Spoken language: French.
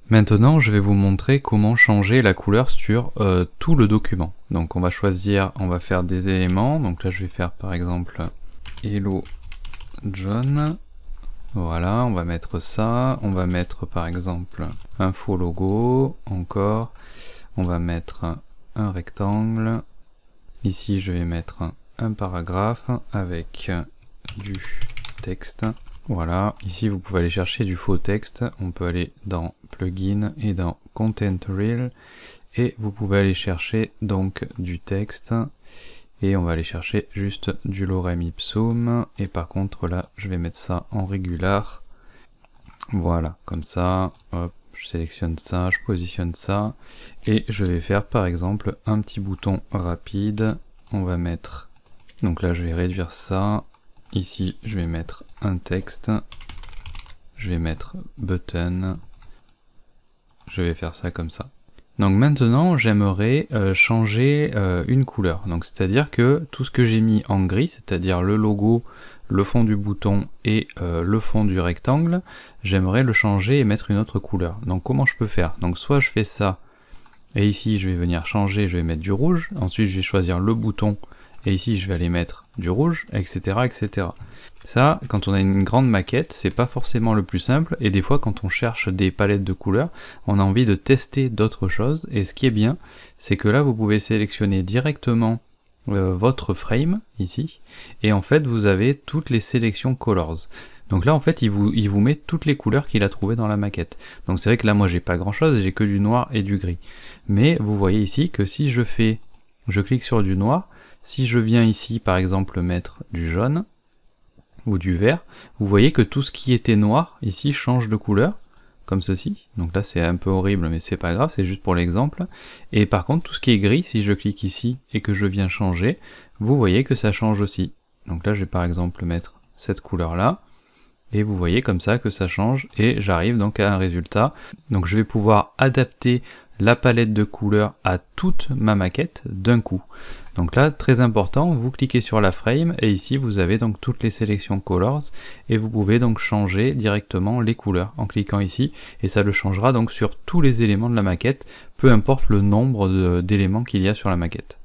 Maintenant, je vais vous montrer comment changer la couleur sur tout le document. Donc on va choisir, on va faire des éléments. Donc là je vais faire par exemple Hello John. Voilà, on va mettre ça. On va mettre par exemple un faux logo. Encore, on va mettre un rectangle. Ici je vais mettre un paragraphe avec du texte. Voilà, ici vous pouvez aller chercher du faux texte, on peut aller dans Plugin et dans Content Reel, et vous pouvez aller chercher donc du texte, et on va aller chercher juste du lorem ipsum, et par contre là je vais mettre ça en régular, voilà, comme ça, hop, je sélectionne ça, je positionne ça, et je vais faire par exemple un petit bouton rapide, on va mettre, donc là je vais réduire ça. Ici, je vais mettre un texte, je vais mettre button, je vais faire ça comme ça. Donc maintenant, j'aimerais changer une couleur. Donc c'est-à-dire que tout ce que j'ai mis en gris, c'est-à-dire le logo, le fond du bouton et le fond du rectangle, j'aimerais le changer et mettre une autre couleur. Donc comment je peux faire? Donc soit je fais ça, et ici je vais venir changer, je vais mettre du rouge, ensuite je vais choisir le bouton, et ici je vais aller mettre du rouge, etc. etc. Ça, quand on a une grande maquette, c'est pas forcément le plus simple, et des fois quand on cherche des palettes de couleurs, on a envie de tester d'autres choses, et ce qui est bien, c'est que là vous pouvez sélectionner directement votre frame, ici, et en fait vous avez toutes les sélections colors. Donc là en fait il vous met toutes les couleurs qu'il a trouvées dans la maquette. Donc c'est vrai que là moi j'ai pas grand chose, j'ai que du noir et du gris. Mais vous voyez ici que si je clique sur du noir, si je viens ici par exemple mettre du jaune ou du vert, vous voyez que tout ce qui était noir ici change de couleur, comme ceci. Donc là c'est un peu horrible mais c'est pas grave, c'est juste pour l'exemple. Et par contre tout ce qui est gris, si je clique ici et que je viens changer, vous voyez que ça change aussi. Donc là je vais par exemple mettre cette couleur là, et vous voyez comme ça que ça change, et j'arrive donc à un résultat. Donc je vais pouvoir adapter la palette de couleurs à toute ma maquette d'un coup. Donc là, très important, vous cliquez sur la frame et ici vous avez donc toutes les sélections colors et vous pouvez donc changer directement les couleurs en cliquant ici, et ça le changera donc sur tous les éléments de la maquette, peu importe le nombre d'éléments qu'il y a sur la maquette.